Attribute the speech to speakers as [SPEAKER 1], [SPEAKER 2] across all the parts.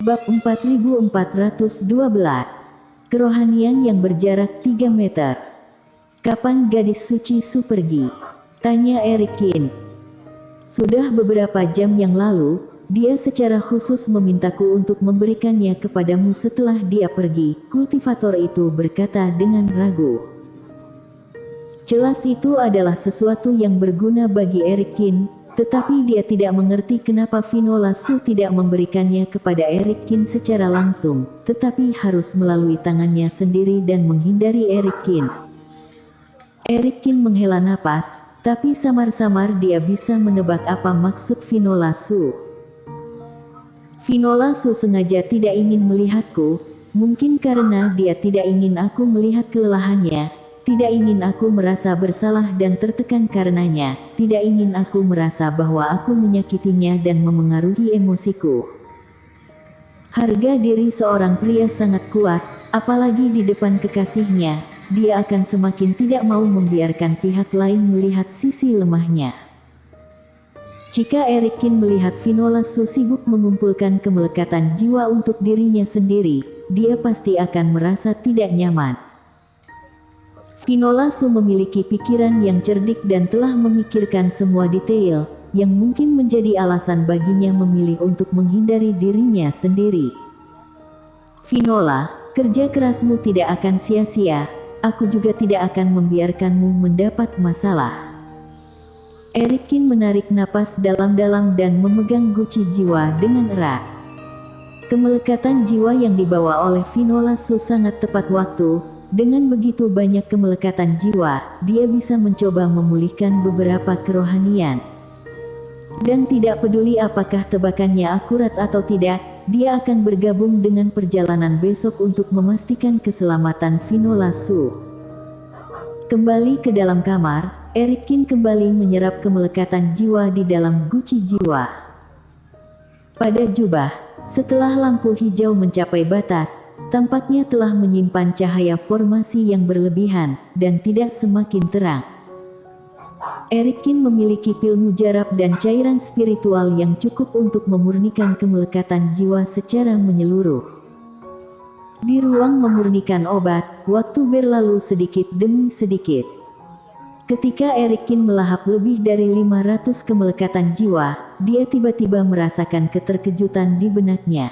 [SPEAKER 1] Bab 4412. Kerohanian yang berjarak 3 meter. Kapan gadis suci Su pergi? Tanya Erikin. Sudah beberapa jam yang lalu, dia secara khusus memintaku untuk memberikannya kepadamu setelah dia pergi, kultivator itu berkata dengan ragu. Jelas itu adalah sesuatu yang berguna bagi Erikin, tetapi dia tidak mengerti kenapa Finola Su tidak memberikannya kepada Erikin secara langsung, tetapi harus melalui tangannya sendiri dan menghindari Erikin. Erikin menghela napas, tapi samar-samar dia bisa menebak apa maksud Finola Su. Finola Su sengaja tidak ingin melihatku, mungkin karena dia tidak ingin aku melihat kelelahannya, tidak ingin aku merasa bersalah dan tertekan karenanya, tidak ingin aku merasa bahwa aku menyakitinya dan memengaruhi emosiku. Harga diri seorang pria sangat kuat, apalagi di depan kekasihnya, dia akan semakin tidak mau membiarkan pihak lain melihat sisi lemahnya. Jika Erikin melihat Finola Su sibuk mengumpulkan kemelekatan jiwa untuk dirinya sendiri, dia pasti akan merasa tidak nyaman. Finola Su memiliki pikiran yang cerdik dan telah memikirkan semua detail, yang mungkin menjadi alasan baginya memilih untuk menghindari dirinya sendiri. Finola, kerja kerasmu tidak akan sia-sia, aku juga tidak akan membiarkanmu mendapat masalah. Erikin menarik napas dalam-dalam dan memegang guci jiwa dengan erat. Kemelekatan jiwa yang dibawa oleh Finola Su sangat tepat waktu. Dengan begitu banyak kemelekatan jiwa, dia bisa mencoba memulihkan beberapa kerohanian. Dan tidak peduli apakah tebakannya akurat atau tidak, dia akan bergabung dengan perjalanan besok untuk memastikan keselamatan Finola Su. Kembali ke dalam kamar, Erikin kembali menyerap kemelekatan jiwa di dalam guci jiwa. Pada jubah, setelah lampu hijau mencapai batas, tampaknya telah menyimpan cahaya formasi yang berlebihan, dan tidak semakin terang. Erikin memiliki pil mujarab dan cairan spiritual yang cukup untuk memurnikan kemelekatan jiwa secara menyeluruh. Di ruang memurnikan obat, waktu berlalu sedikit demi sedikit. Ketika Erikin melahap lebih dari 500 kemelekatan jiwa, dia tiba-tiba merasakan keterkejutan di benaknya.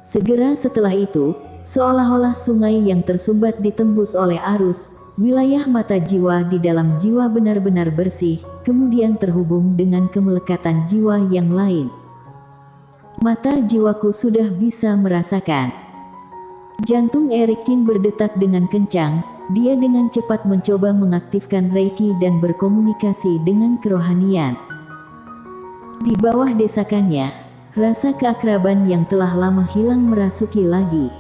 [SPEAKER 1] Segera setelah itu, seolah-olah sungai yang tersumbat ditembus oleh arus, wilayah mata jiwa di dalam jiwa benar-benar bersih, kemudian terhubung dengan kemelekatan jiwa yang lain. Mata jiwaku sudah bisa merasakan. Jantung Erikin berdetak dengan kencang, dia dengan cepat mencoba mengaktifkan Reiki dan berkomunikasi dengan kerohanian. Di bawah desakannya, rasa keakraban yang telah lama hilang merasuki lagi.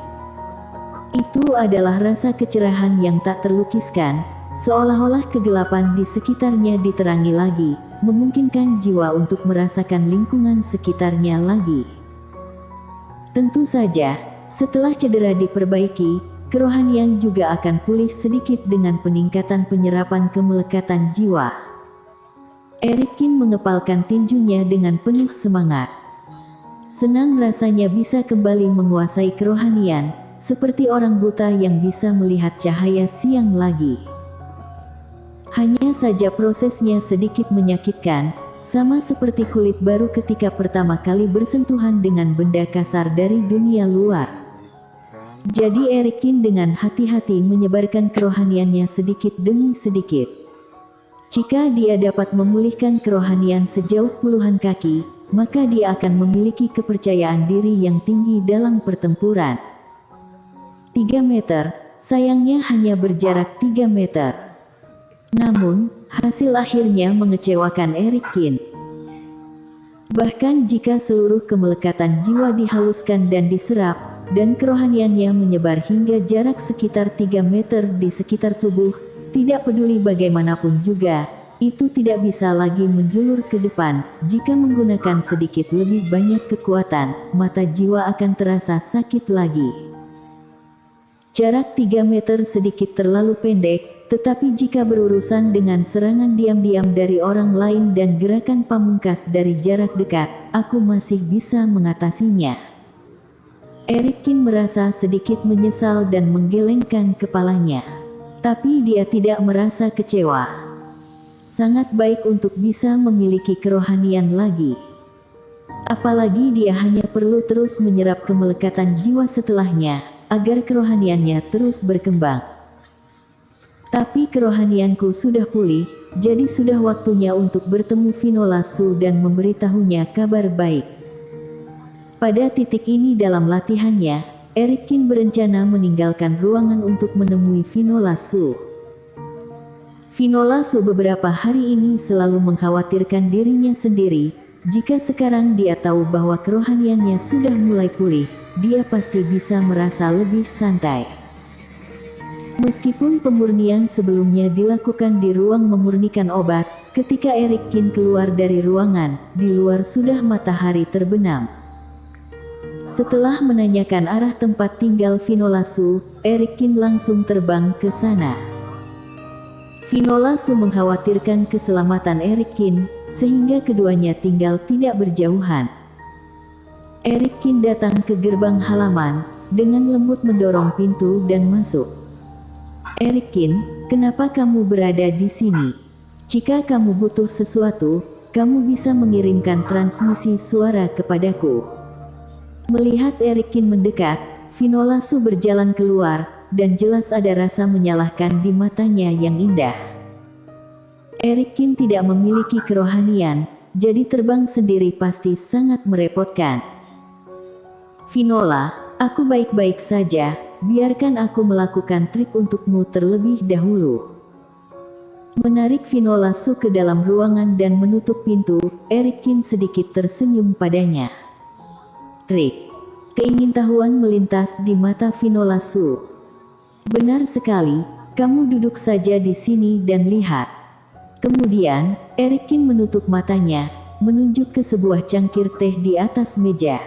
[SPEAKER 1] Itu adalah rasa kecerahan yang tak terlukiskan, seolah-olah kegelapan di sekitarnya diterangi lagi, memungkinkan jiwa untuk merasakan lingkungan sekitarnya lagi. Tentu saja, setelah cedera diperbaiki, kerohanian juga akan pulih sedikit dengan peningkatan penyerapan kemelekatan jiwa. Erikin mengepalkan tinjunya dengan penuh semangat. Senang rasanya bisa kembali menguasai kerohanian, seperti orang buta yang bisa melihat cahaya siang lagi. Hanya saja prosesnya sedikit menyakitkan, sama seperti kulit baru ketika pertama kali bersentuhan dengan benda kasar dari dunia luar. Jadi Erikin dengan hati-hati menyebarkan kerohaniannya sedikit demi sedikit. Jika dia dapat memulihkan kerohanian sejauh puluhan kaki, maka dia akan memiliki kepercayaan diri yang tinggi dalam pertempuran. 3 meter, sayangnya hanya berjarak 3 meter. Namun, hasil akhirnya mengecewakan Erikin. Bahkan jika seluruh kemelekatan jiwa dihaluskan dan diserap, dan kerohaniannya menyebar hingga jarak sekitar 3 meter di sekitar tubuh, tidak peduli bagaimanapun juga, itu tidak bisa lagi menjulur ke depan. Jika menggunakan sedikit lebih banyak kekuatan, mata jiwa akan terasa sakit lagi. Jarak 3 meter sedikit terlalu pendek, tetapi jika berurusan dengan serangan diam-diam dari orang lain dan gerakan pamungkas dari jarak dekat, aku masih bisa mengatasinya. Erikin merasa sedikit menyesal dan menggelengkan kepalanya. Tapi dia tidak merasa kecewa. Sangat baik untuk bisa memiliki kerohanian lagi. Apalagi dia hanya perlu terus menyerap kemelekatan jiwa setelahnya, agar kerohaniannya terus berkembang. Tapi kerohanianku sudah pulih, jadi sudah waktunya untuk bertemu Finola Su dan memberitahunya kabar baik. Pada titik ini dalam latihannya, Erikin berencana meninggalkan ruangan untuk menemui Finola Su. Finola Su beberapa hari ini selalu mengkhawatirkan dirinya sendiri. Jika sekarang dia tahu bahwa kerohaniannya sudah mulai pulih, dia pasti bisa merasa lebih santai. Meskipun pemurnian sebelumnya dilakukan di ruang memurnikan obat, ketika Erikin keluar dari ruangan, di luar sudah matahari terbenam. Setelah menanyakan arah tempat tinggal Finola Su, Erikin langsung terbang ke sana. Finola Su mengkhawatirkan keselamatan Erikin, sehingga keduanya tinggal tidak berjauhan. Erikin datang ke gerbang halaman, dengan lembut mendorong pintu dan masuk. Erikin, kenapa kamu berada di sini? Jika kamu butuh sesuatu, kamu bisa mengirimkan transmisi suara kepadaku. Melihat Erikin mendekat, Finola Su berjalan keluar, dan jelas ada rasa menyalahkan di matanya yang indah. Erikin tidak memiliki kerohanian, jadi terbang sendiri pasti sangat merepotkan. Finola, aku baik-baik saja. Biarkan aku melakukan trik untukmu terlebih dahulu. Menarik Finola Su ke dalam ruangan dan menutup pintu, Erikin sedikit tersenyum padanya. Trik. Keingintahuan melintas di mata Finola Su. Benar sekali, kamu duduk saja di sini dan lihat. Kemudian, Erikin menutup matanya, menunjuk ke sebuah cangkir teh di atas meja.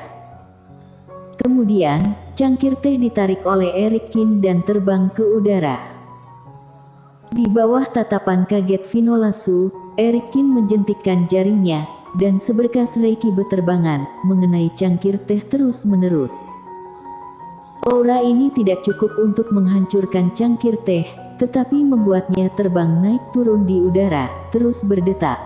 [SPEAKER 1] Kemudian, cangkir teh ditarik oleh Erikin dan terbang ke udara. Di bawah tatapan kaget Finola Su, Erikin menjentikkan jarinya, dan seberkas reiki beterbangan, mengenai cangkir teh terus-menerus. Aura ini tidak cukup untuk menghancurkan cangkir teh, tetapi membuatnya terbang naik turun di udara, terus berdetak.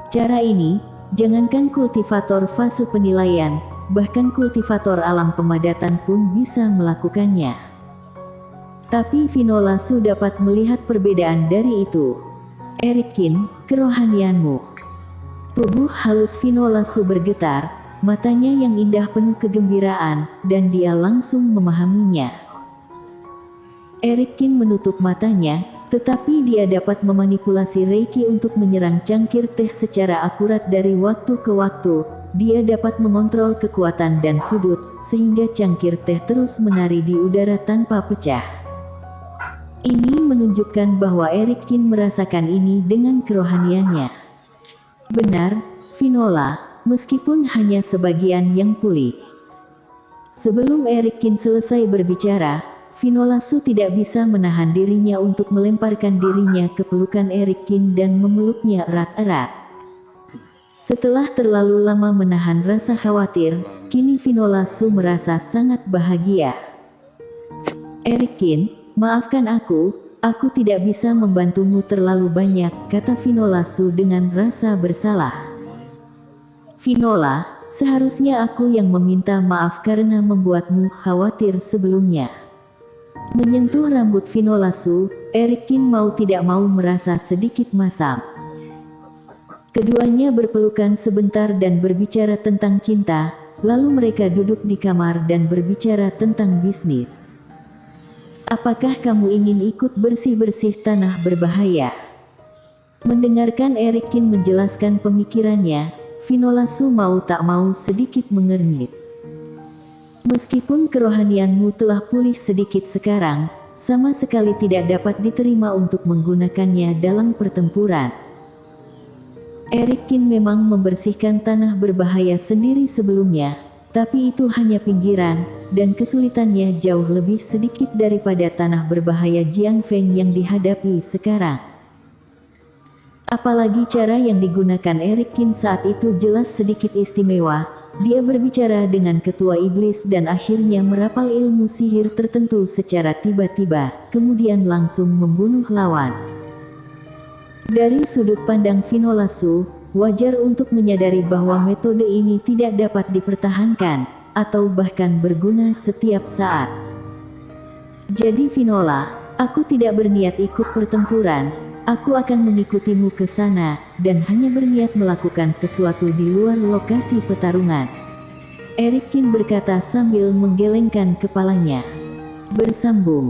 [SPEAKER 1] Cara ini, jangankan kultivator fase penilaian, bahkan kultivator alam pemadatan pun bisa melakukannya. Tapi Finola Su dapat melihat perbedaan dari itu. Erikin, kerohanianmu. Tubuh halus Finola Su bergetar, matanya yang indah penuh kegembiraan, dan dia langsung memahaminya. Erikin menutup matanya, tetapi dia dapat memanipulasi reiki untuk menyerang cangkir teh secara akurat dari waktu ke waktu. Dia dapat mengontrol kekuatan dan sudut, sehingga cangkir teh terus menari di udara tanpa pecah. Ini menunjukkan bahwa Erikin merasakan ini dengan kerohaniannya. Benar, Finola, meskipun hanya sebagian yang pulih. Sebelum Erikin selesai berbicara, Finola Su tidak bisa menahan dirinya untuk melemparkan dirinya ke pelukan Erikin dan memeluknya erat-erat. Setelah terlalu lama menahan rasa khawatir, kini Finola Su merasa sangat bahagia. Erikin, maafkan aku tidak bisa membantumu terlalu banyak, kata Finola Su dengan rasa bersalah. Finola, seharusnya aku yang meminta maaf karena membuatmu khawatir sebelumnya. Menyentuh rambut Finola Su, Erikin mau tidak mau merasa sedikit masam. Keduanya berpelukan sebentar dan berbicara tentang cinta, lalu mereka duduk di kamar dan berbicara tentang bisnis. Apakah kamu ingin ikut bersih-bersih tanah berbahaya? Mendengarkan Erikin menjelaskan pemikirannya, Finola Su mau tak mau sedikit mengernyit. Meskipun kerohanianmu telah pulih sedikit sekarang, sama sekali tidak dapat diterima untuk menggunakannya dalam pertempuran. Erikin memang membersihkan tanah berbahaya sendiri sebelumnya, Tapi itu hanya pinggiran, dan kesulitannya jauh lebih sedikit daripada tanah berbahaya Jiang Feng yang dihadapi sekarang. Apalagi cara yang digunakan Eric Kin saat itu jelas sedikit istimewa. Dia berbicara dengan ketua iblis dan akhirnya merapal ilmu sihir tertentu secara tiba-tiba, kemudian langsung membunuh lawan. Dari sudut pandang Vinola Su, wajar untuk menyadari bahwa metode ini tidak dapat dipertahankan, atau bahkan berguna setiap saat. Jadi Vinola, aku tidak berniat ikut pertempuran, aku akan mengikutimu ke sana, dan hanya berniat melakukan sesuatu di luar lokasi pertarungan. Eric Kin berkata sambil menggelengkan kepalanya. Bersambung.